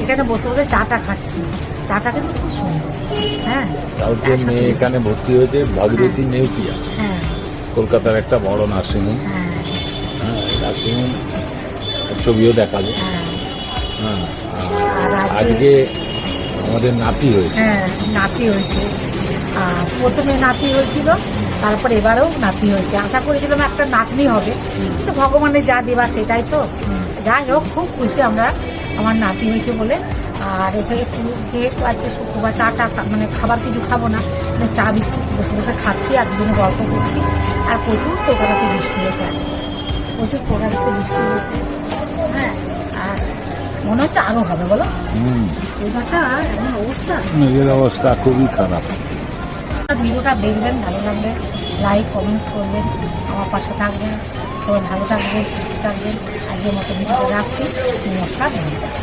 এখানে বসে বসে চাটা খাচ্ছি। চাটা কিন্তু খুব সুন্দর। হ্যাঁ, কালকে মেয়ে এখানে ভর্তি হয়েছে ভাগীরথী নেউটিয়া, হ্যাঁ, কলকাতার একটা বড় নার্সিংহোম। হ্যাঁ, হ্যাঁ, নার্সিংহোম ছবিও দেখালো। হ্যাঁ। হ্যাঁ, আর আর আজকে আমাদের নাতি হয়েছে। হ্যাঁ, নাতি হয়েছে। আর প্রথমে নাতি হয়েছিল, তারপর এবারেও নাতি হয়েছে। আশা করেছিলাম একটা নাতনি হবে, কিন্তু ভগবানের যা দেবা সেটাই তো। যাই হোক, খুব খুশি আমরা আমার নাতি হয়েছে বলে। আর এখানে যেহেতু আজকে শুক্রবার, চাটা মানে খাবার কিছু খাবো না, মানে চা বিস্কুট বসে বসে খাচ্ছি আর দুজনে গল্প করছি। আর প্রচুর টোকাটাতে বৃষ্টি হয়েছে, প্রচুর টোকাটাতে বৃষ্টি হয়েছে। হ্যাঁ, আর মনে হচ্ছে আরো হবে, বলো এবারটা এমন অবস্থা। মেয়ের অবস্থা খুবই খারাপ। ভিডিওটা দেখবেন, ভালো লাগলে লাইক কমেন্টস করবেন, আমার পাশে থাকবেন। সবাই ভালো থাকবেন, সুস্থ থাকবেন। আজকের মতো ভিডিওটা রাখছি। নমস্কার।